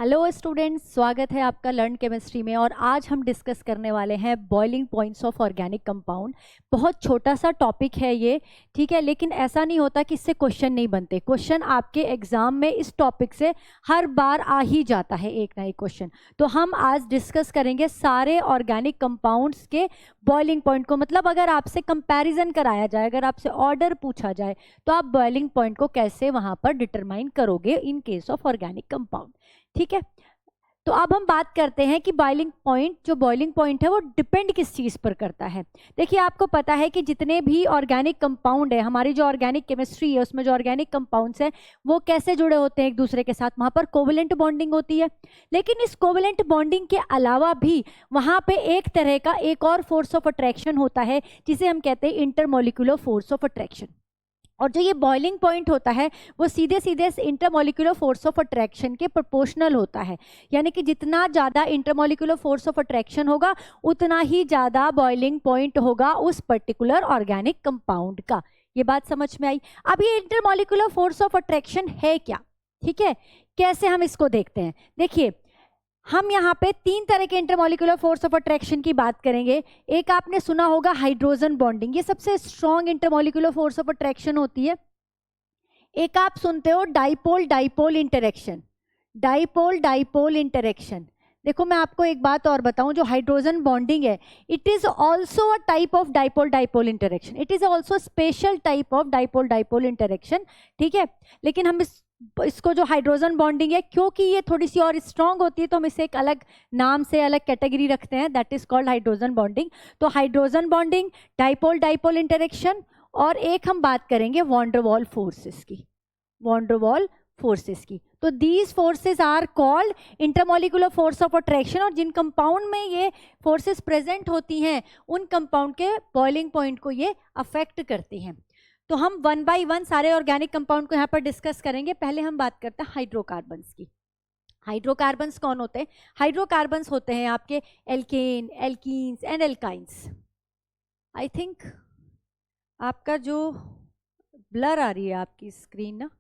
Hello students, स्वागत है आपका लर्न केमिस्ट्री में। और आज हम डिस्कस करने वाले हैं boiling points of organic compound. बहुत छोटा सा टॉपिक है ये, ठीक है, लेकिन ऐसा नहीं होता कि इससे क्वेश्चन नहीं बनते। क्वेश्चन आपके एग्जाम में इस टॉपिक से हर बार आ ही जाता है एक ना एक क्वेश्चन। तो हम आज डिस्कस करेंगे सारे ऑर्गेनिक कंपाउंड्स के बॉइलिंग पॉइंट को। मतलब अगर आपसे कंपैरिजन कराया जाए, अगर आपसे ऑर्डर पूछा जाए, तो आप बॉइलिंग पॉइंट को कैसे वहां पर डिटरमाइन करोगे in case of organic compound. ठीक है, तो अब हम बात करते हैं कि बॉइलिंग पॉइंट, जो बॉइलिंग पॉइंट है वो डिपेंड किस चीज़ पर करता है। देखिए, आपको पता है कि जितने भी ऑर्गेनिक कंपाउंड है, हमारी जो ऑर्गेनिक केमिस्ट्री है उसमें जो ऑर्गेनिक कंपाउंड्स हैं वो कैसे जुड़े होते हैं एक दूसरे के साथ। वहाँ पर कोवलेंट बॉन्डिंग होती है, लेकिन इस कोवलेंट बॉन्डिंग के अलावा भी वहाँ पे एक तरह का एक और फोर्स ऑफ अट्रैक्शन होता है जिसे हम कहते हैं इंटरमोलिकुलर फोर्स ऑफ अट्रैक्शन। और जो ये बॉइलिंग पॉइंट होता है वो सीधे सीधे इंटरमोलिकुलर फोर्स ऑफ अट्रैक्शन के प्रोपोर्शनल होता है। यानी कि जितना ज़्यादा इंटरमोलिकुलर फोर्स ऑफ अट्रैक्शन होगा उतना ही ज़्यादा बॉइलिंग पॉइंट होगा उस पर्टिकुलर ऑर्गेनिक कंपाउंड का। ये बात समझ में आई। अब ये इंटरमोलिकुलर फोर्स ऑफ अट्रैक्शन है क्या, ठीक है, कैसे हम इसको देखते हैं। देखिए, हम यहाँ पे तीन तरह के इंटरमोलिकुलर फोर्स ऑफ अट्रैक्शन की बात करेंगे। एक आपने सुना होगा हाइड्रोजन बॉन्डिंग, ये सबसे strong intermolecular force of attraction होती है। एक आप सुनते हो dipole dipole interaction, dipole dipole interaction. देखो, मैं आपको एक बात और बताऊं, जो हाइड्रोजन बॉन्डिंग है it is also a type of dipole dipole interaction, it is also special type of dipole dipole interaction. ठीक है, लेकिन हम इसको जो हाइड्रोजन बॉन्डिंग है, क्योंकि ये थोड़ी सी और स्ट्रांग होती है, तो हम इसे एक अलग नाम से अलग कैटेगरी रखते हैं, that is called hydrogen bonding. तो hydrogen bonding, dipole dipole interaction, और एक हम बात करेंगे वॉन डर वाल फोर्सेस की, वॉन डर वाल फोर्सेस की। तो these forces are called intermolecular force of attraction. और जिन कंपाउंड में ये फोर्सेस प्रेजेंट होती हैं उन कंपाउंड के बॉइलिंग पॉइंट को ये अफेक्ट करती हैं। तो हम वन बाय वन सारे ऑर्गेनिक कंपाउंड को यहाँ पर डिस्कस करेंगे। पहले हम बात करते हैं हाइड्रोकार्बन्स की। हाइड्रोकार्बन्स कौन होते हैं? हाइड्रोकार्बन्स होते हैं आपके alkane, alkenes and alkynes. I think आपका जो ब्लर आ रही है आपकी स्क्रीन ना,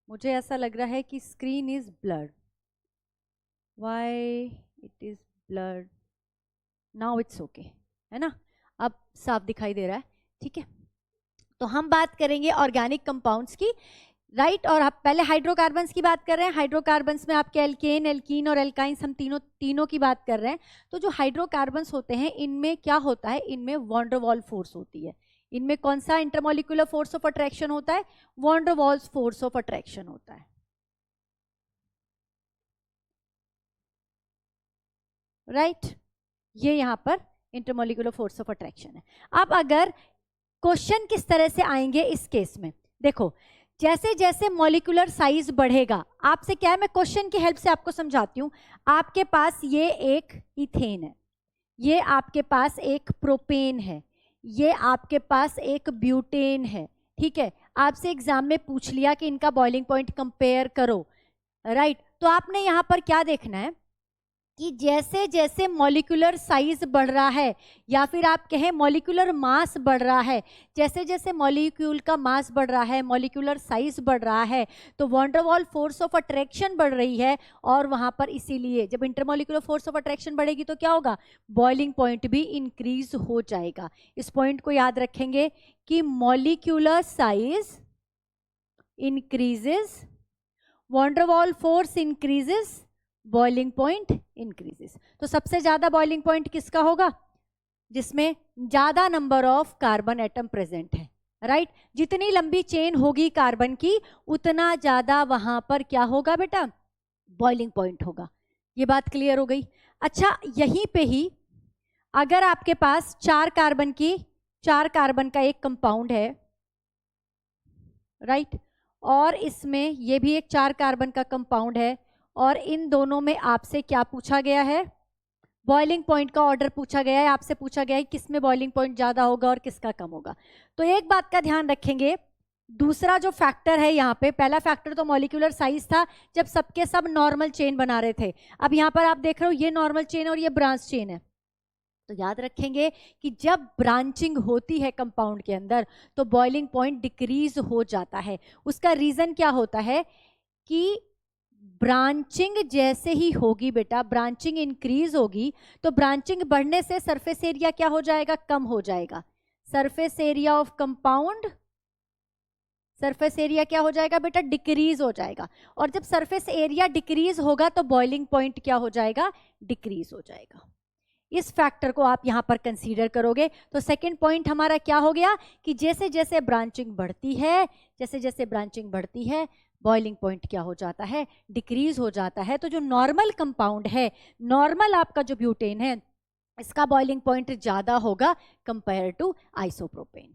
मुझे ऐसा लग रहा है कि screen is blurred. Why it is blurred? Now it's okay, है ना, अब साफ दिखाई दे रहा है। ठीक है, तो हम बात करेंगे ऑर्गेनिक कंपाउंड्स की, राइट। और आप पहले हाइड्रोकार्बन्स की बात कर रहे हैं। हाइड्रोकार्बन्स में आपके एल्केन, एल्कीन और एल्काइंस, हम तीनों की बात कर रहे हैं। तो जो हाइड्रोकार्बन्स होते हैं इनमें क्या होता है, इनमें वॉन डर वाल फोर्स होती है। इनमें कौन सा इंटरमोलिकुलर फोर्स ऑफ अट्रैक्शन होता है? वॉन डर वाल्स फोर्स ऑफ अट्रैक्शन होता है, राइट। ये यहां पर इंटरमोलिकुलर फोर्स ऑफ अट्रैक्शन है। अब अगर क्वेश्चन किस तरह से आएंगे इस केस में, देखो, जैसे जैसे मॉलिक्यूलर साइज बढ़ेगा, आपसे क्या है, मैं क्वेश्चन की हेल्प से आपको समझाती हूँ। आपके पास ये एक इथेन है, ये आपके पास एक प्रोपेन है, ये आपके पास एक ब्यूटेन है। ठीक है, आपसे एग्जाम में पूछ लिया कि इनका बॉइलिंग पॉइंट कंपेयर करो, राइट। तो आपने यहाँ पर क्या देखना है कि जैसे जैसे मॉलिक्यूलर साइज बढ़ रहा है, या फिर आप कहें मॉलिक्यूलर मास बढ़ रहा है, जैसे जैसे मॉलिक्यूल का मास बढ़ रहा है, मॉलिक्यूलर साइज बढ़ रहा है, तो von der Waals force of attraction बढ़ रही है। और वहां पर इसीलिए जब इंटरमोलिक्यूलर फोर्स ऑफ अट्रैक्शन बढ़ेगी तो क्या होगा, बॉइलिंग पॉइंट भी इंक्रीज हो जाएगा। इस पॉइंट को याद रखेंगे कि molecular size increases, van der Waals force increases, boiling point increases. तो सबसे ज्यादा बॉइलिंग पॉइंट किसका होगा? जिसमें ज्यादा number of carbon atom present है, राइट। जितनी लंबी चेन होगी कार्बन की उतना ज्यादा वहां पर क्या होगा बेटा, बॉइलिंग पॉइंट होगा। ये बात क्लियर हो गई। अच्छा, यहीं पे ही अगर आपके पास चार कार्बन का एक कंपाउंड है, राइट, और इसमें ये भी एक 4 कार्बन का कंपाउंड है, और इन दोनों में आपसे क्या पूछा गया है, बॉइलिंग पॉइंट का ऑर्डर पूछा गया है। आपसे पूछा गया है किस में बॉइलिंग पॉइंट ज्यादा होगा और किसका कम होगा। तो एक बात का ध्यान रखेंगे, दूसरा जो फैक्टर है यहाँ पे, पहला फैक्टर तो मॉलिक्यूलर साइज था जब सबके सब नॉर्मल चेन बना रहे थे। अब यहाँ पर आप देख रहे हो ये नॉर्मल चेन और ये ब्रांच चेन है। तो याद रखेंगे कि जब ब्रांचिंग होती है कंपाउंड के अंदर तो बॉइलिंग पॉइंट डिक्रीज हो जाता है। उसका रीजन क्या होता है कि ब्रांचिंग जैसे ही होगी बेटा, ब्रांचिंग इंक्रीज होगी, तो ब्रांचिंग बढ़ने से सरफेस एरिया क्या हो जाएगा, कम हो जाएगा। Surface area of compound, surface area क्या हो जाएगा बेटा, डिक्रीज हो जाएगा। और जब सरफेस एरिया डिक्रीज होगा तो बॉइलिंग पॉइंट क्या हो जाएगा, डिक्रीज हो जाएगा। इस फैक्टर को आप यहां पर कंसीडर करोगे। तो सेकंड पॉइंट हमारा क्या हो गया कि जैसे जैसे ब्रांचिंग बढ़ती है, जैसे जैसे ब्रांचिंग बढ़ती है, बॉइलिंग पॉइंट क्या हो जाता है, डिक्रीज हो जाता है। तो जो नॉर्मल कंपाउंड है, नॉर्मल आपका जो ब्यूटेन है, इसका बॉइलिंग पॉइंट ज्यादा होगा कंपेयर टू आइसोप्रोपेन।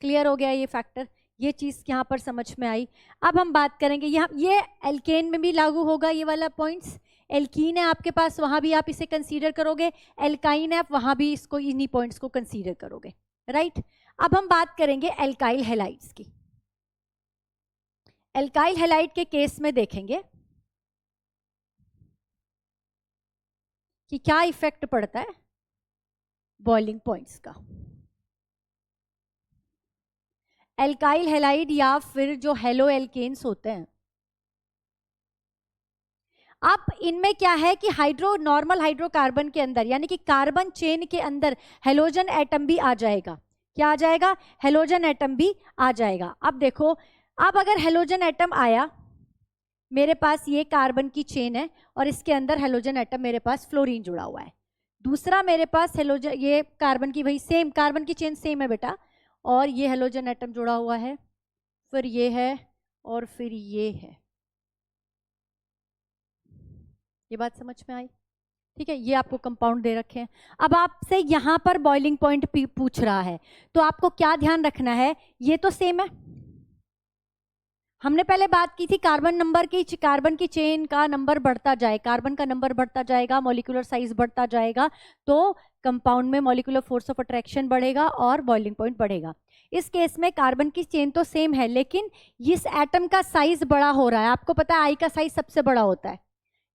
क्लियर हो गया ये फैक्टर, ये चीज यहां पर समझ में आई। अब हम बात करेंगे यहाँ, ये एल्केन में भी लागू होगा ये वाला पॉइंट्स। एल्कीन है आपके पास, वहां भी आप इसे कंसीडर करोगे। एल्काइन है, वहां भी इसको, इन्हीं पॉइंट्स को कंसीडर करोगे, राइट। अब हम बात करेंगे एल्काइल हैलाइड्स की। एल्काइल हैलाइड के केस में देखेंगे कि क्या इफेक्ट पड़ता है बॉइलिंग पॉइंट्स का। एल्काइल हैलाइड या फिर जो हेलो एल्केन्स होते हैं, अब इनमें क्या है कि नॉर्मल हाइड्रोकार्बन के अंदर, यानी कि कार्बन चेन के अंदर हेलोजन एटम भी आ जाएगा। क्या आ जाएगा, हेलोजन एटम भी आ जाएगा। अब देखो, अब अगर हेलोजन एटम आया, मेरे पास ये कार्बन की चेन है और इसके अंदर हेलोजन एटम, मेरे पास फ्लोरीन जुड़ा हुआ है। दूसरा मेरे पास हेलोजन, ये कार्बन की, वही सेम कार्बन की चेन सेम है बेटा, और ये हेलोजन एटम जुड़ा हुआ है, फिर ये है और फिर ये है। ये बात समझ में आई, ठीक है। ये आपको कंपाउंड दे रखे हैं। अब आपसे यहां पर बॉइलिंग पॉइंट पूछ रहा है, तो आपको क्या ध्यान रखना है, ये तो सेम है। हमने पहले बात की थी कार्बन नंबर की, कार्बन की चेन का नंबर बढ़ता जाए, कार्बन का नंबर बढ़ता जाएगा, मॉलिक्यूलर साइज बढ़ता जाएगा, तो कंपाउंड में मॉलिक्यूलर फोर्स ऑफ अट्रैक्शन बढ़ेगा और बॉइलिंग पॉइंट बढ़ेगा। इस केस में कार्बन की चेन तो सेम है, लेकिन इस एटम का साइज बड़ा हो रहा है। आपको पता है आई का साइज सबसे बड़ा होता है,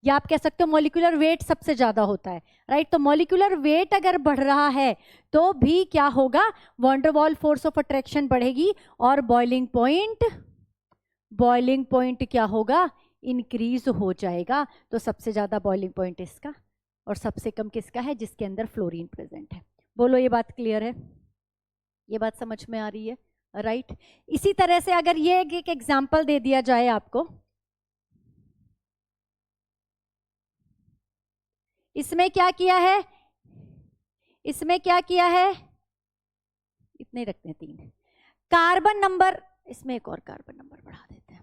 या आप कह सकते हो मॉलिक्यूलर वेट सबसे ज्यादा होता है, राइट। तो मॉलिक्यूलर वेट अगर बढ़ रहा है तो भी क्या होगा, van der Waals force of attraction बढ़ेगी और बॉइलिंग पॉइंट क्या होगा, इंक्रीज हो जाएगा। तो सबसे ज्यादा बॉइलिंग पॉइंट इसका और सबसे कम किसका है, जिसके अंदर फ्लोरीन प्रेजेंट है। बोलो ये बात क्लियर है, ये बात समझ में आ रही है, राइट। इसी तरह से अगर ये एक एग्जाम्पल दे दिया जाए आपको, इसमें क्या किया है, इसमें क्या किया है, इतने रखते हैं 3 कार्बन नंबर, इसमें एक और कार्बन नंबर बढ़ा देते हैं।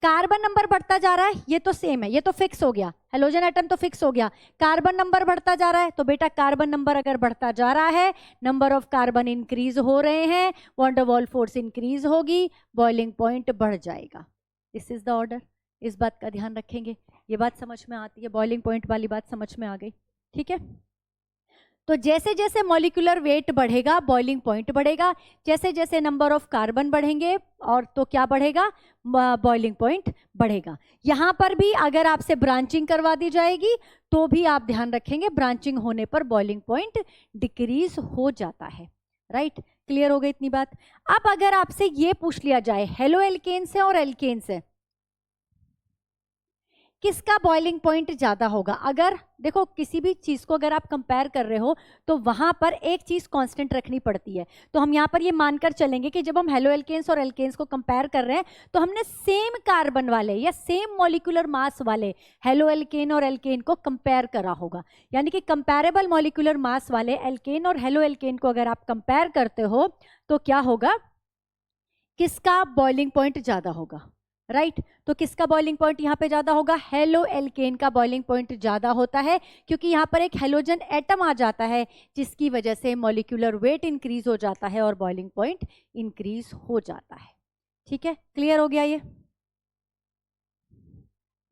कार्बन नंबर बढ़ता जा रहा है, ये तो सेम है, ये तो फिक्स हो गया, हेलोजन एटम तो फिक्स हो गया। कार्बन नंबर बढ़ता जा रहा है, तो बेटा कार्बन नंबर अगर बढ़ता जा रहा है, नंबर ऑफ कार्बन इंक्रीज हो रहे हैं, van der Waals force increase होगी, बॉइलिंग पॉइंट बढ़ जाएगा। दिस इज द ऑर्डर, इस बात का ध्यान रखेंगे। ये बात समझ में आती है, बॉइलिंग पॉइंट वाली बात समझ में आ गई, ठीक है। तो जैसे जैसे मॉलिक्यूलर वेट बढ़ेगा बॉइलिंग पॉइंट बढ़ेगा, जैसे जैसे नंबर ऑफ कार्बन बढ़ेंगे और तो क्या बढ़ेगा, बॉइलिंग पॉइंट बढ़ेगा। यहां पर भी अगर आपसे ब्रांचिंग करवा दी जाएगी तो भी आप ध्यान रखेंगे, ब्रांचिंग होने पर बॉइलिंग पॉइंट डिक्रीज हो जाता है, राइट। क्लियर हो गई इतनी बात। अब अगर आपसे ये पूछ लिया जाए हेलो एल्केन से और एल्केन से किसका बॉइलिंग पॉइंट ज्यादा होगा, अगर देखो किसी भी चीज को अगर आप कंपेयर कर रहे हो तो वहां पर एक चीज कांस्टेंट रखनी पड़ती है। तो हम यहां पर ये मानकर चलेंगे कि जब हम हेलो एल्केन्स और एल्केन्स को कंपेयर कर रहे हैं तो हमने सेम कार्बन वाले या सेम मॉलिक्यूलर मास वाले हेलो एल्केन और एल्केन को कंपेयर करा होगा। यानी कि कंपेरेबल मॉलिक्यूलर मास वाले एल्केन और हेलो एल्केन को अगर आप कंपेयर करते हो तो क्या होगा, किसका बॉइलिंग पॉइंट ज्यादा होगा, राइट। तो किसका बॉइलिंग पॉइंट यहाँ पे ज्यादा होगा, हेलो एल्केन का बॉइलिंग पॉइंट ज्यादा होता है, क्योंकि यहाँ पर एक हेलोजन एटम आ जाता है जिसकी वजह से मॉलिक्यूलर वेट इंक्रीज हो जाता है और बॉइलिंग पॉइंट इंक्रीज हो जाता है, ठीक है। क्लियर हो गया ये,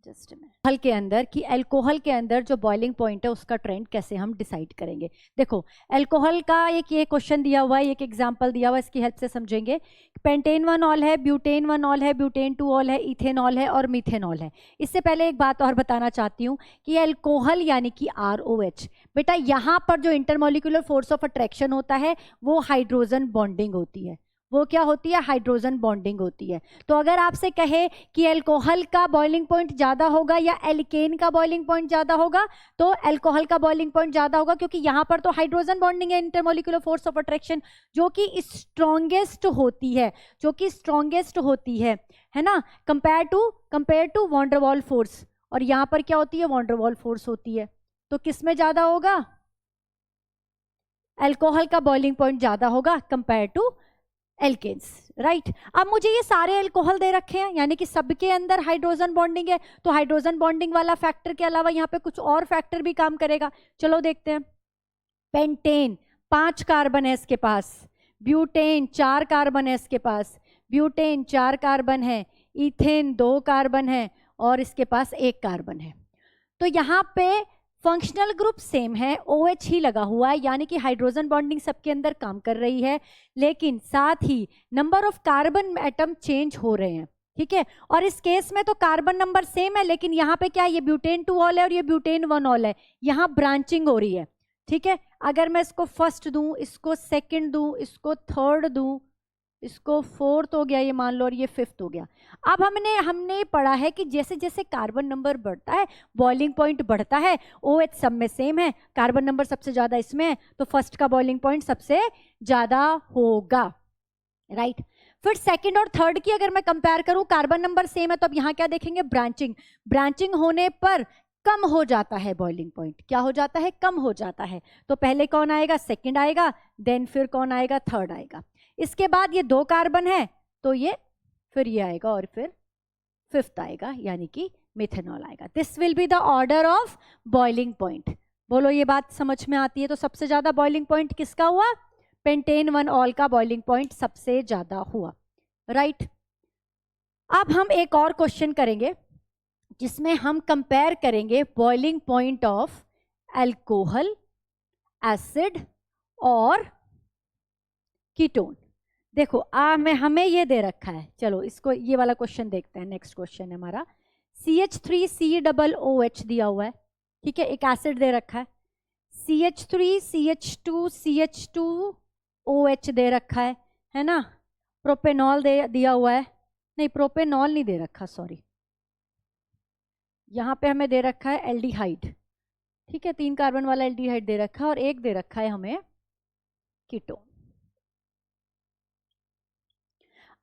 जस्ट अल्कोहल के अंदर कि अल्कोहल के अंदर जो बॉइलिंग पॉइंट है उसका ट्रेंड कैसे हम डिसाइड करेंगे। देखो अल्कोहल का एक ये क्वेश्चन दिया हुआ है, एक एग्जांपल दिया हुआ है, इसकी हेल्प से समझेंगे। पेंटेन 1 ऑल है, ब्यूटेन 1 ऑल है, ब्यूटेन 2 ऑल है, इथेनॉल है और मीथेनॉल है। इससे पहले एक बात और बताना चाहती हूँ कि अल्कोहल यानी कि ROH, बेटा यहाँ पर जो इंटरमोलिकुलर फोर्स ऑफ अट्रैक्शन होता है वो हाइड्रोजन बॉन्डिंग होती है, वो क्या होती है, हाइड्रोजन बॉन्डिंग होती है। तो अगर आपसे कहे कि अल्कोहल का बॉइलिंग पॉइंट ज़्यादा होगा या एल्केन का बॉइलिंग पॉइंट ज़्यादा होगा, तो अल्कोहल का बॉइलिंग पॉइंट ज़्यादा होगा, क्योंकि यहाँ पर तो हाइड्रोजन बॉन्डिंग है, इंटरमोलिकुलर फोर्स ऑफ अट्रैक्शन जो कि स्ट्रॉन्गेस्ट होती है, जो कि स्ट्रॉन्गेस्ट होती है ना, compare to van der Waals force. और यहाँ पर क्या होती है, वॉन डेर वाल फोर्स होती है। तो किस में ज़्यादा होगा, अल्कोहल का बॉइलिंग पॉइंट ज़्यादा होगा कंपेयर टू एल्केन्स, राइट। अब मुझे ये सारे अल्कोहल दे रखे हैं, यानी कि सबके अंदर हाइड्रोजन बॉन्डिंग है, तो हाइड्रोजन बॉन्डिंग वाला फैक्टर के अलावा यहाँ पे कुछ और फैक्टर भी काम करेगा। चलो देखते हैं। पेंटेन 5 कार्बन है इसके पास, ब्यूटेन 4 कार्बन है इसके पास, ब्यूटेन 4 कार्बन है, इथेन 2 कार्बन है और इसके पास 1 कार्बन है। तो यहाँ पे फंक्शनल ग्रुप सेम है, OH ही लगा हुआ है, यानी कि हाइड्रोजन बॉन्डिंग सबके अंदर काम कर रही है, लेकिन साथ ही number of carbon atom change हो रहे हैं, ठीक है। और इस केस में तो कार्बन नंबर सेम है, लेकिन यहाँ पे क्या है, ये ब्यूटेन 2 ऑल है और ये ब्यूटेन 1 ऑल है, यहाँ ब्रांचिंग हो रही है, ठीक है। अगर मैं इसको फर्स्ट दूं, इसको सेकंड दूं, इसको थर्ड दूं, इसको फोर्थ हो गया ये मान लो, और ये फिफ्थ हो गया। अब हमने पढ़ा है कि जैसे जैसे कार्बन नंबर बढ़ता है बॉइलिंग पॉइंट बढ़ता है। OH सब में सेम है, कार्बन नंबर सबसे ज्यादा इसमें है, तो फर्स्ट का बॉइलिंग पॉइंट सबसे ज्यादा होगा, राइट। फिर सेकंड और थर्ड की अगर मैं कंपेयर करूं, कार्बन नंबर सेम है, तो अब यहाँ क्या देखेंगे, ब्रांचिंग होने पर कम हो जाता है बॉइलिंग पॉइंट। क्या हो जाता है, कम हो जाता है। तो पहले कौन आएगा, सेकंड आएगा, देन फिर कौन आएगा, थर्ड आएगा। इसके बाद ये 2 कार्बन है, तो ये फिर ये आएगा और फिर फिफ्थ आएगा, यानी कि मिथेनॉल आएगा। This will be the order of boiling point. बोलो ये बात समझ में आती है। तो सबसे ज्यादा बॉइलिंग पॉइंट किसका हुआ, पेंटेन 1 ऑल का बॉइलिंग पॉइंट सबसे ज्यादा हुआ, राइट। अब हम एक और क्वेश्चन करेंगे जिसमें हम कंपेयर करेंगे boiling point of alcohol, acid और कीटोन। देखो हमें ये दे रखा है, चलो इसको ये वाला क्वेश्चन देखते हैं। नेक्स्ट क्वेश्चन है हमारा, CH3COOH दिया हुआ है, ठीक है, एक एसिड दे रखा है, CH3 CH2 CH2OH दे रखा है ना, प्रोपेनॉल दिया हुआ है, नहीं प्रोपेनॉल नहीं दे रखा, सॉरी, यहाँ पे हमें दे रखा है एल्डिहाइड, ठीक है, 3 कार्बन वाला एल्डिहाइड दे रखा है, और एक दे रखा है हमें कीटोन।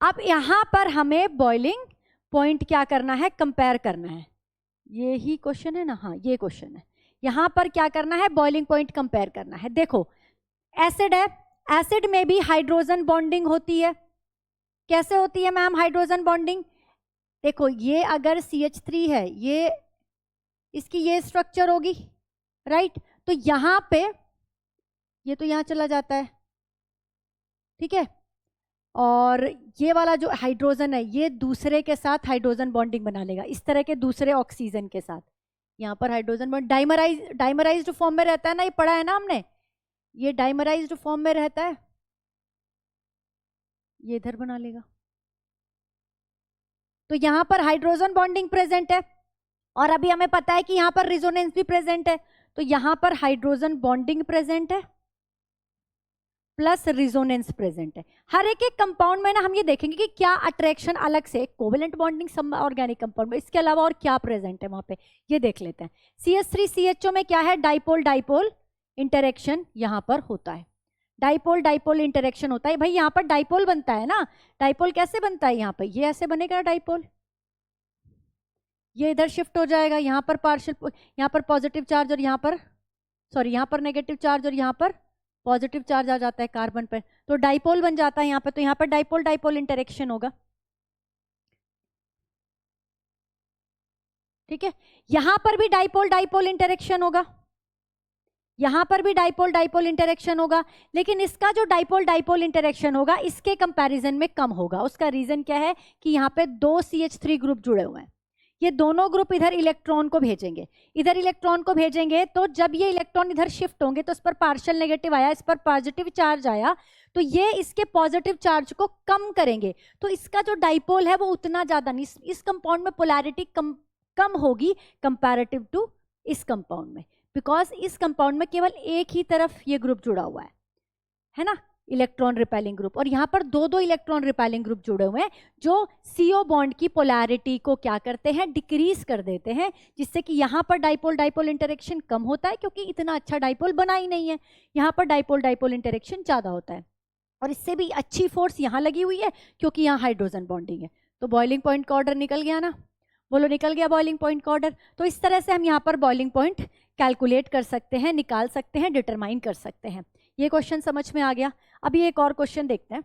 अब यहां पर हमें बॉइलिंग पॉइंट क्या करना है, कंपेयर करना है। ये ही क्वेश्चन है ना, हाँ ये क्वेश्चन है। यहां पर क्या करना है, बॉइलिंग पॉइंट कंपेयर करना है। देखो एसिड है, एसिड में भी हाइड्रोजन बॉन्डिंग होती है। कैसे होती है मैम हाइड्रोजन बॉन्डिंग, देखो ये अगर CH3 है, ये इसकी ये स्ट्रक्चर होगी, राइट। तो यहां पे ये तो यहां चला जाता है, ठीक है, और ये वाला जो हाइड्रोजन है ये दूसरे के साथ हाइड्रोजन बॉन्डिंग बना लेगा, इस तरह के दूसरे ऑक्सीजन के साथ। यहाँ पर हाइड्रोजन बॉन्ड डाइमराइज्ड फॉर्म में रहता है ना, ये पढ़ा है ना हमने, ये डाइमराइज्ड फॉर्म में रहता है, ये इधर बना लेगा। तो यहाँ पर हाइड्रोजन बॉन्डिंग प्रेजेंट है, और अभी हमें पता है कि यहाँ पर रिजोनेंस भी प्रेजेंट है, तो यहाँ पर हाइड्रोजन बॉन्डिंग प्रेजेंट है प्लस रिजोनेंस प्रेजेंट है। हर एक कंपाउंड में ना हम ये देखेंगे कि क्या अट्रैक्शन अलग से, कोवेलेंट बॉन्डिंग सब ऑर्गेनिक कंपाउंड में, इसके अलावा और क्या प्रेजेंट है वहां पे, ये देख लेते हैं। CH3CHO में क्या है, डाइपोल डाइपोल इंटरेक्शन यहाँ पर होता है, डाइपोल डाइपोल इंटरेक्शन होता है। भाई यहाँ पर डाइपोल बनता है ना, डाइपोल कैसे बनता है, यहाँ पर ये ऐसे बनेगा डाइपोल, ये इधर शिफ्ट हो जाएगा, यहाँ पर पार्शियल, यहाँ पर पॉजिटिव चार्ज और यहाँ पर सॉरी यहाँ पर नेगेटिव चार्ज और यहाँ पर पॉजिटिव चार्ज आ जाता है कार्बन पर, तो डाइपोल बन जाता है यहाँ पे। तो यहाँ पर डाइपोल डाइपोल इंटरेक्शन होगा, ठीक है। यहां पर भी डाइपोल डाइपोल इंटरेक्शन होगा, यहां पर भी डाइपोल डाइपोल इंटरेक्शन होगा, लेकिन इसका जो डाइपोल डाइपोल इंटरेक्शन होगा इसके कंपैरिजन में कम होगा। उसका रीजन क्या है कि यहाँ पे 2 CH3 ग्रुप जुड़े हुए हैं, ये दोनों ग्रुप इधर इलेक्ट्रॉन को भेजेंगे, इधर इलेक्ट्रॉन को भेजेंगे, तो जब ये इलेक्ट्रॉन इधर शिफ्ट होंगे तो इस पर पार्शियल नेगेटिव आया, इस पर पॉजिटिव चार्ज आया, तो ये इसके पॉजिटिव चार्ज को कम करेंगे। तो इसका जो डाइपोल है वो उतना ज्यादा नहीं, इस कंपाउंड में पोलैरिटी कम होगी कंपैरेटिव टू इस कंपाउंड में, बिकॉज इस कंपाउंड में केवल एक ही तरफ ये ग्रुप जुड़ा हुआ है ना, इलेक्ट्रॉन रिपेलिंग ग्रुप, और यहाँ पर दो दो इलेक्ट्रॉन रिपेलिंग ग्रुप जुड़े हुए हैं जो CO बॉन्ड की पोलैरिटी को क्या करते हैं, डिक्रीज कर देते हैं, जिससे कि यहाँ पर डाइपोल डाइपोल इंटरेक्शन कम होता है क्योंकि इतना अच्छा डाइपोल बना ही नहीं है, यहाँ पर डाइपोल डाइपोल इंटरेक्शन ज़्यादा होता है, और इससे भी अच्छी फोर्स यहाँ लगी हुई है क्योंकि यहाँ हाइड्रोजन बॉन्डिंग है। तो बॉइलिंग पॉइंट का ऑर्डर निकल गया ना, बोलो निकल गया बॉइलिंग पॉइंट का ऑर्डर। तो इस तरह से हम यहाँ पर बॉइलिंग पॉइंट कैलकुलेट कर सकते हैं, निकाल सकते हैं, डिटरमाइन कर सकते हैं। ये क्वेश्चन समझ में आ गया। अभी एक और क्वेश्चन देखते हैं,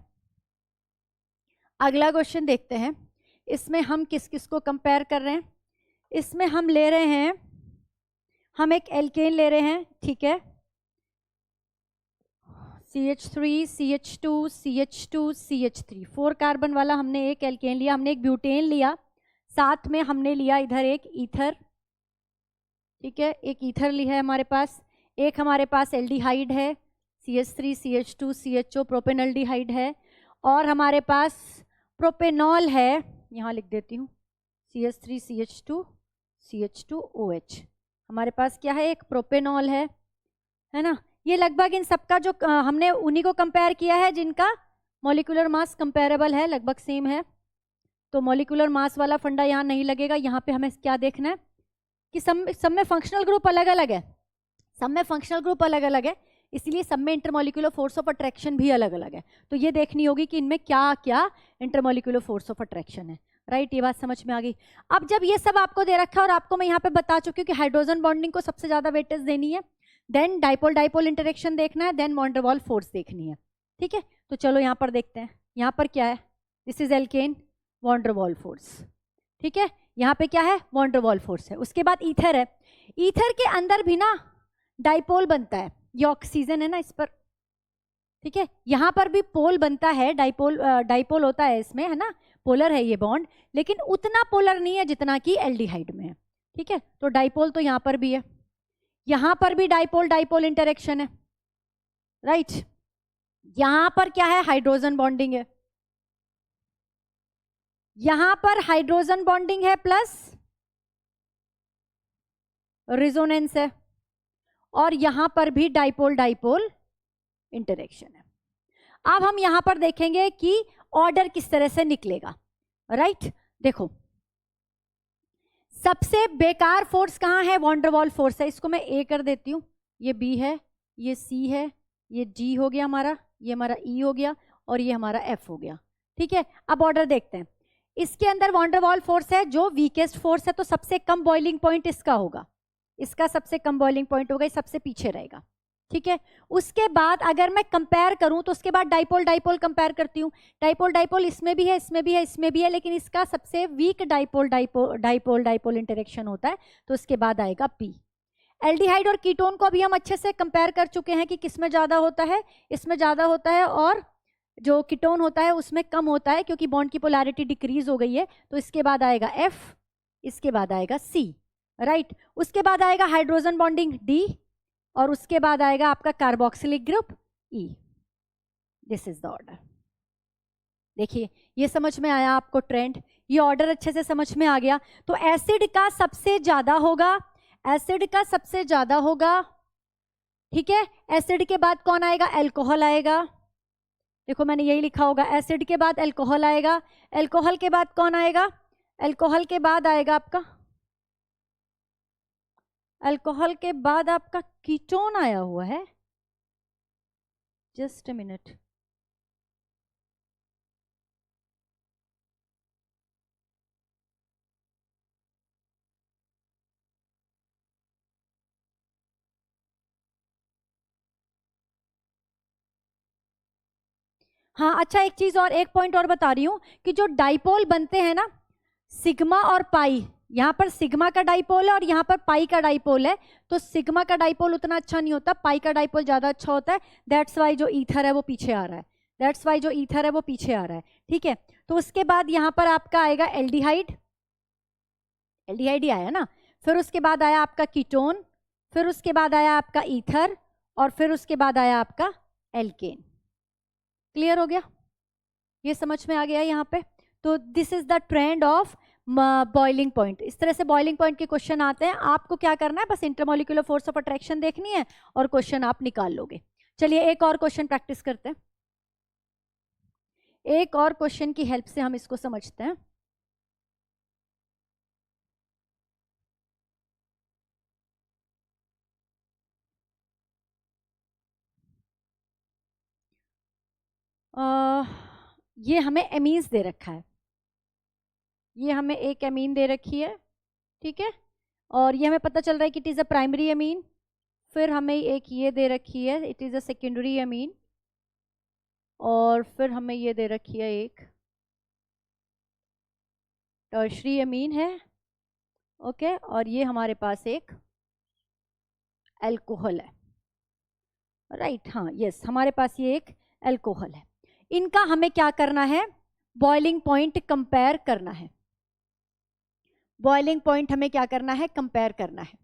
अगला क्वेश्चन देखते हैं। इसमें हम किस किस को कंपेयर कर रहे हैं, इसमें हम ले रहे हैं, हम एक एल्केन ले रहे हैं, ठीक है, CH3 CH2 CH2 CH3, 4 carbon वाला हमने एक एल्केन लिया, हमने एक ब्यूटेन लिया, साथ में हमने लिया इधर एक ईथर, ठीक है, एक ईथर लिया है हमारे पास, एक हमारे पास एल्डिहाइड है CH3 CH2 CHO प्रोपेनल्डिहाइड है, और हमारे पास प्रोपेनॉल है, यहाँ लिख देती हूँ CH3 CH2 CH2 OH, हमारे पास क्या है, एक प्रोपेनॉल है ना। ये लगभग इन सबका जो हमने उन्हीं को कंपेयर किया है जिनका मॉलिक्यूलर मास कंपेरेबल है, लगभग सेम है। तो मॉलिक्यूलर मास वाला फंडा यहाँ नहीं लगेगा, यहाँ पे हमें क्या देखना है कि सब में फंक्शनल ग्रुप अलग अलग है, सब में फंक्शनल ग्रुप अलग अलग है, इसलिए सब में इंटरमॉलिक्यूलर फोर्स ऑफ अट्रैक्शन भी अलग अलग है। तो ये देखनी होगी कि इनमें क्या क्या इंटरमॉलिक्यूलर फोर्स ऑफ अट्रैक्शन है, राइट। ये बात समझ में आ गई। अब जब ये सब आपको दे रखा है और आपको मैं यहाँ पे बता चुकी हूँ कि हाइड्रोजन बॉन्डिंग को सबसे ज्यादा वेटेज देनी है, देन डाइपोल डाइपोल इंटरेक्शन देखना है, then van der Waals force देखनी है, ठीक है। तो चलो यहाँ पर देखते हैं, यहाँ पर क्या है, this is alkane, van der Waals force, ठीक है, यहाँ पे क्या है, वॉन डेर वाल फोर्स है। उसके बाद ईथर है, ईथर के अंदर भी ना डाइपोल बनता है, ये ऑक्सीजन है ना इस पर, ठीक है, यहाँ पर भी पोल बनता है, डाइपोल डाइपोल होता है इसमें, है ना, पोलर है ये बॉन्ड, लेकिन उतना पोलर नहीं है जितना कि एल्डिहाइड में है, ठीक है। तो डाइपोल तो यहाँ पर भी है, यहाँ पर भी डाइपोल डाइपोल इंटरेक्शन है, राइट। यहाँ पर क्या है, हाइड्रोजन बॉन्डिंग है, यहां पर हाइड्रोजन बॉन्डिंग है प्लस रिजोनेंस है, और यहां पर भी डाइपोल डाइपोल इंटरेक्शन है। अब हम यहां पर देखेंगे कि ऑर्डर किस तरह से निकलेगा, राइट। देखो सबसे बेकार फोर्स कहां है, वॉन डेर वाल फोर्स है, इसको मैं A कर देती हूं, ये B है, ये C है, ये G हो गया हमारा, ये हमारा E हो गया, और ये हमारा F हो गया, ठीक है। अब ऑर्डर देखते हैं, इसके अंदर वॉन डेर वाल फोर्स है जो वीकेस्ट फोर्स है, तो सबसे कम बॉइलिंग पॉइंट इसका होगा, इसका सबसे कम बॉइलिंग पॉइंट होगा, ये सबसे पीछे रहेगा, ठीक है। उसके बाद अगर मैं कंपेयर करूं तो उसके बाद डाइपोल डाइपोल कंपेयर करती हूं, डाइपोल डाइपोल इसमें भी है, इसमें भी है, इसमें भी है, लेकिन इसका सबसे weak dipole dipole dipole dipole interaction होता है, तो उसके बाद आएगा P। एल्डिहाइड और कीटोन को अभी हम अच्छे से कंपेयर कर चुके हैं कि किसमें ज्यादा होता है, इसमें ज्यादा होता है, और जो कीटोन होता है उसमें कम होता है क्योंकि बॉन्ड की पोलैरिटी डिक्रीज हो गई है। तो इसके बाद आएगा F, इसके बाद आएगा C, राइट। उसके बाद आएगा हाइड्रोजन बॉन्डिंग D, और उसके बाद आएगा आपका carboxylic group E। This is the order. देखिए ये समझ में आया आपको ट्रेंड, ये ऑर्डर अच्छे से समझ में आ गया। तो एसिड का सबसे ज्यादा होगा, एसिड का सबसे ज्यादा होगा, ठीक है। एसिड के बाद कौन आएगा, एल्कोहल आएगा, देखो मैंने यही लिखा होगा, एसिड के बाद एल्कोहल आएगा, एल्कोहल के बाद कौन आएगा, एल्कोहल के बाद आएगा आपका, अल्कोहल के बाद आपका कीटोन आया हुआ है, जस्ट अ मिनट, हाँ अच्छा एक चीज और, एक पॉइंट और बता रही हूं कि जो डाइपोल बनते हैं ना, सिग्मा और पाई, यहाँ पर सिग्मा का डाइपोल है और यहाँ पर पाई का डाइपोल है, तो सिग्मा का डाइपोल उतना अच्छा नहीं होता, पाई का डाइपोल ज्यादा अच्छा होता है, दैट्स वाई जो ईथर है वो पीछे आ रहा है, दैट्स वाई जो ईथर है वो पीछे आ रहा है, ठीक है। तो उसके बाद यहाँ पर आपका आएगा एल्डिहाइड, एल्डिहाइड ही आया ना, फिर उसके बाद आया आपका कीटोन, फिर उसके बाद आया आपका ईथर, और फिर उसके बाद आया आपका एल्केन। क्लियर हो गया, ये समझ में आ गया यहाँ पे। तो this is the trend of boiling point. इस तरह से बॉइलिंग पॉइंट के क्वेश्चन आते हैं, आपको क्या करना है, बस इंटरमॉलिक्यूलर फोर्स ऑफ अट्रैक्शन देखनी है और क्वेश्चन आप निकाल लोगे। चलिए एक और क्वेश्चन प्रैक्टिस करते हैं। एक और क्वेश्चन की हेल्प से हम इसको समझते हैं। ये हमें एमीन्स दे रखा है, ये हमें एक एमीन दे रखी है, ठीक है, और ये हमें पता चल रहा है कि it is a primary amine. फिर हमें एक ये दे रखी है, it is a secondary amine, और फिर हमें ये दे रखी है एक टर्शरी एमीन है, ओके, और ये हमारे पास एक एल्कोहल है, राइट, हाँ यस, हमारे पास ये एक एल्कोहल है। इनका हमें क्या करना है, बॉइलिंग पॉइंट कंपेयर करना है। बॉइलिंग पॉइंट हमें क्या करना है, कंपेयर करना है,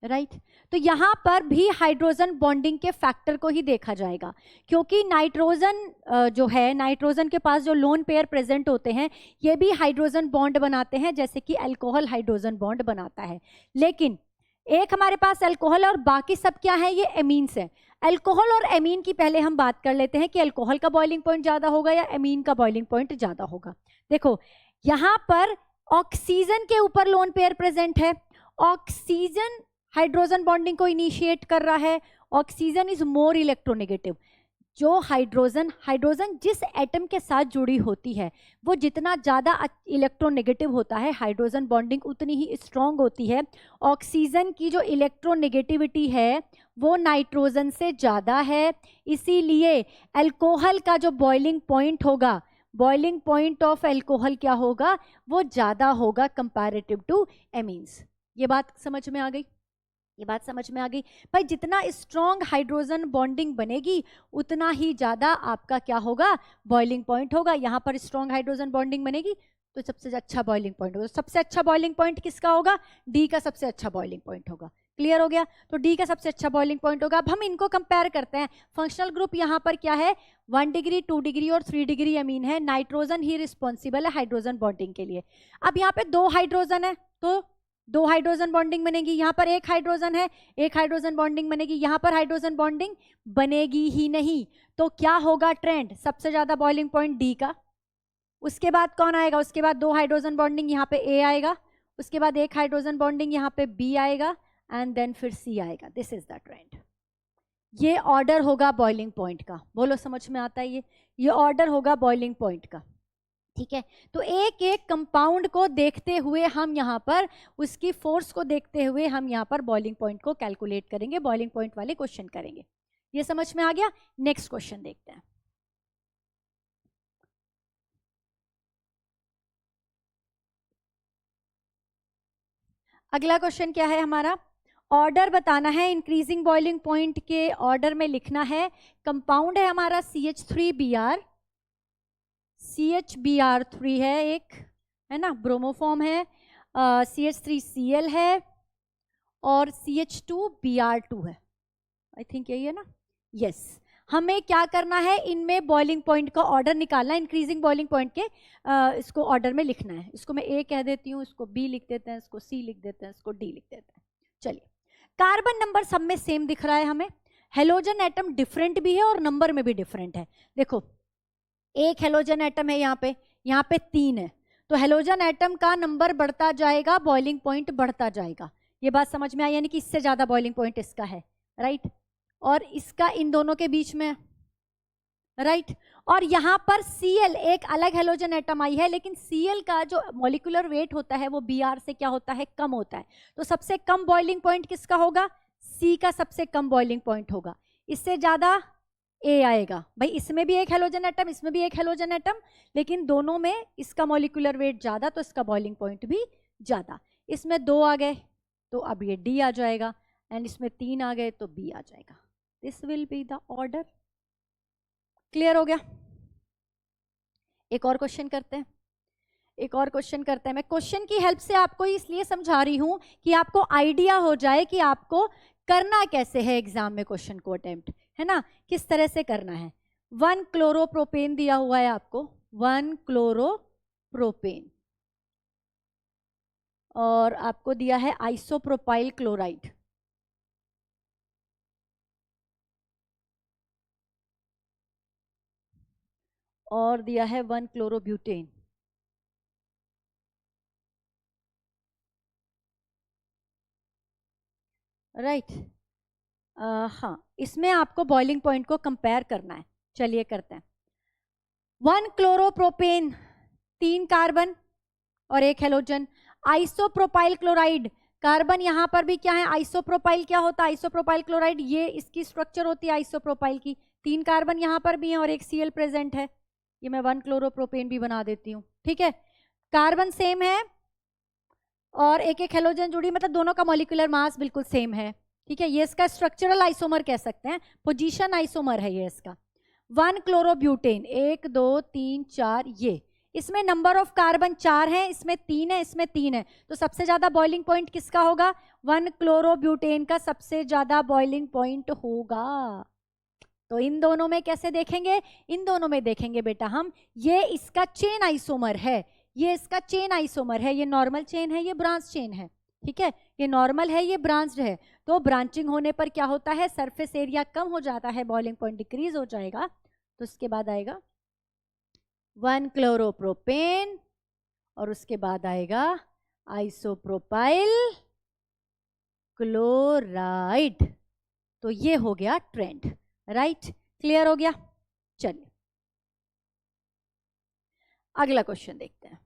राइट तो यहां पर भी हाइड्रोजन बॉन्डिंग के फैक्टर को ही देखा जाएगा, क्योंकि नाइट्रोजन जो है, नाइट्रोजन के पास जो लोन पेयर प्रेजेंट होते हैं ये भी हाइड्रोजन बॉन्ड बनाते हैं, जैसे कि अल्कोहल हाइड्रोजन बॉन्ड बनाता है। लेकिन एक हमारे पास अल्कोहल और बाकी सब क्या है, ये एमीन्स है। अल्कोहल और एमीन की पहले हम बात कर लेते हैं कि अल्कोहल का बॉइलिंग पॉइंट ज्यादा होगा या एमीन का बॉइलिंग पॉइंट ज्यादा होगा। देखो यहां पर ऑक्सीजन के ऊपर लोन पेयर प्रेजेंट है, ऑक्सीजन हाइड्रोजन बॉन्डिंग को इनिशिएट कर रहा है, ऑक्सीजन इज मोर इलेक्ट्रोनेगेटिव। जो हाइड्रोजन जिस एटम के साथ जुड़ी होती है वो जितना ज़्यादा इलेक्ट्रोनेगेटिव होता है, हाइड्रोजन बॉन्डिंग उतनी ही स्ट्रॉन्ग होती है। ऑक्सीजन की जो इलेक्ट्रोनेगेटिविटी है वो नाइट्रोजन से ज़्यादा है, इसीलिए अल्कोहल का जो बॉइलिंग पॉइंट होगा, बॉइलिंग पॉइंट ऑफ अल्कोहल क्या होगा, वो ज़्यादा होगा कंपैरेटिव टू एमीन्स। ये बात समझ में आ गई, ये बात समझ में आ गई भाई। जितना स्ट्रॉन्ग हाइड्रोजन बॉन्डिंग बनेगी उतना ही ज्यादा आपका क्या होगा, बॉइलिंग पॉइंट होगा। यहाँ पर स्ट्रॉन्ग हाइड्रोजन बॉन्डिंग बनेगी तो सबसे अच्छा बॉइलिंग पॉइंट होगा। सबसे अच्छा बॉइलिंग पॉइंट किसका होगा, डी का सबसे अच्छा बॉइलिंग पॉइंट होगा। क्लियर हो गया, तो डी का सबसे अच्छा बॉइलिंग पॉइंट होगा। अब हम इनको कंपेयर करते हैं। फंक्शनल ग्रुप यहाँ पर क्या है, 1 डिग्री 2 डिग्री और 3 डिग्री अमीन है। नाइट्रोजन ही रिस्पॉन्सिबल है हाइड्रोजन बॉन्डिंग के लिए। अब यहाँ पे 2 हाइड्रोजन है तो 2 हाइड्रोजन बॉन्डिंग बनेगी, यहाँ पर 1 हाइड्रोजन है 1 हाइड्रोजन बॉन्डिंग बनेगी, यहाँ पर हाइड्रोजन बॉन्डिंग बनेगी ही नहीं। तो क्या होगा ट्रेंड, सबसे ज्यादा बॉइलिंग पॉइंट डी का। उसके बाद कौन आएगा, उसके बाद 2 हाइड्रोजन बॉन्डिंग यहाँ पे ए आएगा, उसके बाद 1 हाइड्रोजन बॉन्डिंग यहाँ पे बी आएगा, एंड देन फिर सी आएगा। This is the trend. ये ऑर्डर होगा बॉइलिंग पॉइंट का। बोलो समझ में आता है, ये ऑर्डर होगा बॉइलिंग पॉइंट का, ठीक है। तो एक एक कंपाउंड को देखते हुए हम यहाँ पर उसकी फोर्स को देखते हुए हम यहाँ पर बॉइलिंग पॉइंट को कैलकुलेट करेंगे, बॉइलिंग पॉइंट वाले क्वेश्चन करेंगे। ये समझ में आ गया। नेक्स्ट क्वेश्चन देखते हैं। अगला क्वेश्चन क्या है हमारा, ऑर्डर बताना है, इंक्रीजिंग बॉइलिंग पॉइंट के ऑर्डर में लिखना है। कंपाउंड है हमारा CH3Br, CHBr3 है एक, है ना, ब्रोमोफॉर्म है, CH3Cl है और CH2Br2 है। आई थिंक यही है ना, यस। हमें क्या करना है, इनमें बॉइलिंग पॉइंट का ऑर्डर निकालना है, इंक्रीजिंग बॉइलिंग पॉइंट के इसको ऑर्डर में लिखना है। इसको मैं ए कह देती हूँ, इसको बी लिख देते हैं, इसको सी लिख देते हैं, इसको डी लिख देते हैं। चलिए, कार्बन नंबर सब में सेम दिख रहा है हमें, हेलोजन एटम डिफरेंट भी है और नंबर में भी डिफरेंट है। देखो एक हेलोजन एटम है यहाँ पे 3 है, तो हेलोजन एटम का नंबर बढ़ता जाएगा, बॉइलिंग पॉइंट बढ़ता जाएगा। ये बात समझ में आई, यानी कि इससे ज्यादा बॉइलिंग पॉइंट इसका है, राइट, और इसका इन दोनों के बीच में, राइट। और यहाँ पर Cl एक अलग हेलोजन एटम आई है, लेकिन Cl का जो मॉलिक्यूलर वेट होता है वो Br से क्या होता है, कम होता है। तो सबसे कम बॉइलिंग पॉइंट किसका होगा, C का सबसे कम बॉइलिंग पॉइंट होगा। इससे ज्यादा A आएगा। भाई इसमें भी एक हेलोजन एटम, इसमें भी एक हेलोजन एटम, लेकिन दोनों में इसका मॉलिक्यूलर वेट ज्यादा, तो इसका बॉइलिंग पॉइंट भी ज्यादा। इसमें 2 आ गए तो अब ये D आ जाएगा, एंड इसमें 3 आ गए तो B आ जाएगा। This will be the order. Clear हो गया। एक और क्वेश्चन करते हैं, एक और क्वेश्चन करते हैं। मैं क्वेश्चन की हेल्प से आपको इसलिए समझा रही हूं कि आपको आइडिया हो जाए कि आपको करना कैसे है एग्जाम में, क्वेश्चन को अटेम्प्ट, है ना, किस तरह से करना है। 1 क्लोरोप्रोपेन दिया हुआ है आपको, 1 क्लोरोप्रोपेन, और आपको दिया है आइसोप्रोपाइल क्लोराइड, और दिया है 1 क्लोरोब्यूटेन। राइट हाँ, इसमें आपको बॉइलिंग पॉइंट को कंपेयर करना है। चलिए करते हैं। 1 क्लोरोप्रोपेन, 3 कार्बन और 1 हेलोजन। आइसोप्रोपाइल क्लोराइड, कार्बन यहां पर भी क्या है, आइसोप्रोपाइल क्या होता है, आइसोप्रोपाइल क्लोराइड, ये इसकी स्ट्रक्चर होती है आइसोप्रोपाइल की। 3 कार्बन यहां पर भी है और 1 Cl प्रेजेंट है। ये मैं 1 क्लोरोप्रोपेन भी बना देती हूँ, ठीक है। कार्बन सेम है और एक हेलोजन जुड़ी, मतलब दोनों का मॉलिक्यूलर मास बिल्कुल सेम है, ठीक है। ये इसका स्ट्रक्चरल आइसोमर कह सकते हैं, पोजीशन आइसोमर है ये इसका। 1 क्लोरोब्यूटेन, 1 2 3 4, ये इसमें नंबर ऑफ कार्बन 4 है, इसमें 3 है, इसमें 3 है, तो सबसे ज्यादा बॉइलिंग पॉइंट किसका होगा, 1 क्लोरोब्यूटेन का सबसे ज्यादा बॉइलिंग पॉइंट होगा। तो इन दोनों में कैसे देखेंगे, इन दोनों में देखेंगे बेटा हम, ये इसका चेन आइसोमर है, ये इसका चेन आइसोमर है, ये नॉर्मल चेन है, ये ब्रांच चेन है, ठीक है। ये नॉर्मल है, ये ब्रांच्ड है, तो ब्रांचिंग होने पर क्या होता है, सरफेस एरिया कम हो जाता है, बॉइलिंग पॉइंट डिक्रीज हो जाएगा। तो उसके बाद आएगा 1 क्लोरोप्रोपेन और उसके बाद आएगा आइसोप्रोपाइल क्लोराइड। तो ये हो गया ट्रेंड। राइट, क्लियर हो गया। चलिए अगला क्वेश्चन देखते हैं।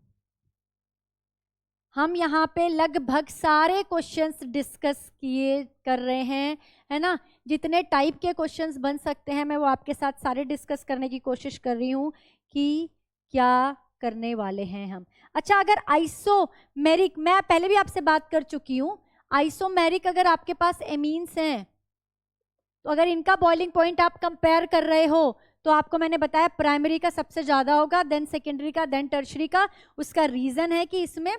हम यहाँ पे लगभग सारे क्वेश्चंस डिस्कस किए कर रहे हैं, है ना। जितने टाइप के क्वेश्चंस बन सकते हैं मैं वो आपके साथ सारे डिस्कस करने की कोशिश कर रही हूँ कि क्या करने वाले हैं हम। अच्छा, अगर आइसोमेरिक, मैं पहले भी आपसे बात कर चुकी हूँ, आइसोमेरिक अगर आपके पास एमीन्स हैं तो अगर इनका बॉइलिंग पॉइंट आप कंपेयर कर रहे हो तो आपको मैंने बताया प्राइमरी का सबसे ज्यादा होगा, देन सेकेंडरी का, देन टर्शरी का। उसका रीजन है कि इसमें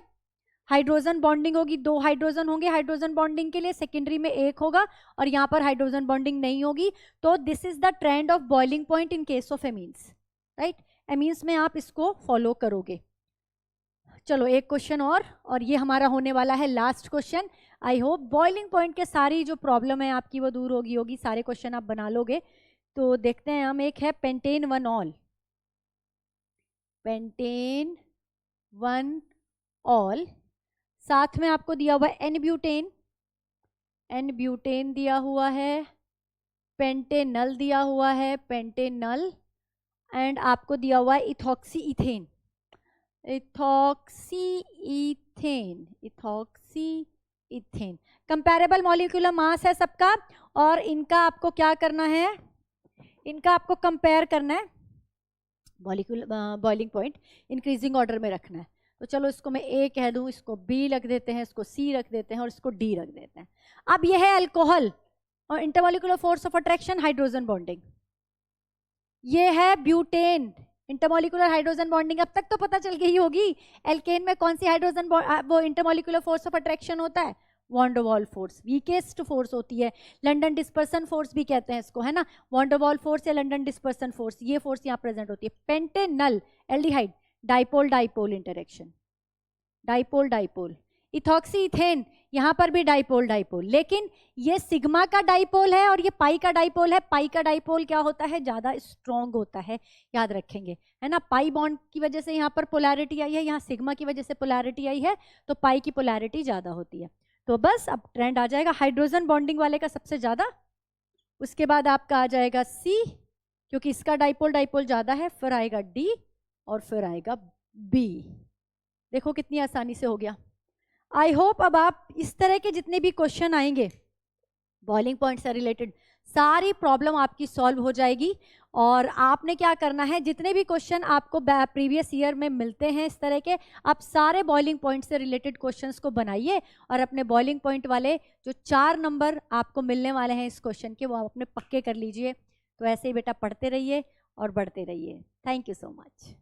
हाइड्रोजन बॉन्डिंग होगी, 2 हाइड्रोजन होंगे हाइड्रोजन बॉन्डिंग के लिए, सेकेंडरी में 1 होगा और यहाँ पर हाइड्रोजन बॉन्डिंग नहीं होगी। तो this is the trend of boiling point in case of amines. Right, amines में आप इसको फॉलो करोगे। चलो एक क्वेश्चन और ये हमारा होने वाला है last question. I hope boiling point के सारी जो प्रॉब्लम है आपकी वो दूर होगी, सारे क्वेश्चन आप बना लोगे। तो देखते हैं हम, एक है पेंटेन 1 ऑल, पेंटेन 1 ऑल, साथ में आपको दिया हुआ है एन ब्यूटेन, एन ब्यूटेन दिया हुआ है, पेंटेनल दिया हुआ है, पेंटेनल, एंड आपको दिया हुआ है ethoxy ethane, ethoxy ethane, ethoxy ethane. Comparable molecular mass है सबका और इनका आपको क्या करना है, इनका आपको कंपेयर करना है, बॉइलिंग पॉइंट इंक्रीजिंग ऑर्डर में रखना है। तो चलो इसको मैं ए कह दूं, इसको बी रख देते हैं, इसको सी रख देते हैं और इसको डी रख देते हैं। अब यह है अल्कोहल और intermolecular force of attraction hydrogen bonding. ये है ब्यूटेन, इंटरमॉलिक्यूलर हाइड्रोजन बॉन्डिंग। अब तक तो पता चल गई होगी एल्केन में कौन सी हाइड्रोजन वो इंटरमॉलिक्यूलर फोर्स ऑफ अट्रैक्शन होता है, von der Waals force, weakest force होती है, लंडन डिस्पर्सन फोर्स भी कहते हैं इसको, है ना। वॉन डर वाल फोर्स या लंडन डिस्पर्सन फोर्स, ये फोर्स यहाँ प्रेजेंट होती है। Pantanal aldehyde, dipole dipole interaction, dipole dipole. Ethoxy ethane, यहाँ पर भी डाइपोल डाइपोल, लेकिन ये सिग्मा का डाइपोल है और ये पाई का डाइपोल है। पाई का डाइपोल क्या होता है, ज्यादा स्ट्रॉन्ग होता है, याद रखेंगे, है ना। पाई बॉन्ड की वजह से यहाँ पर पोलैरिटी आई है, यहाँ सिग्मा की वजह से पोलैरिटी आई है, तो पाई की पोलैरिटी ज्यादा होती है। तो बस अब ट्रेंड आ जाएगा हाइड्रोजन बॉन्डिंग वाले का सबसे ज्यादा, उसके बाद आपका आ जाएगा सी क्योंकि इसका डाइपोल डाइपोल ज्यादा है, फिर आएगा डी और फिर आएगा बी। देखो कितनी आसानी से हो गया। आई होप अब आप इस तरह के जितने भी क्वेश्चन आएंगे बॉइलिंग पॉइंट से रिलेटेड, सारी प्रॉब्लम आपकी सॉल्व हो जाएगी। और आपने क्या करना है, जितने भी क्वेश्चन आपको प्रीवियस ईयर में मिलते हैं इस तरह के, आप सारे बॉइलिंग पॉइंट से रिलेटेड क्वेश्चंस को बनाइए और अपने बॉइलिंग पॉइंट वाले जो 4 नंबर आपको मिलने वाले हैं इस क्वेश्चन के, वो आप अपने पक्के कर लीजिए। तो ऐसे ही बेटा पढ़ते रहिए और बढ़ते रहिए। Thank you so much.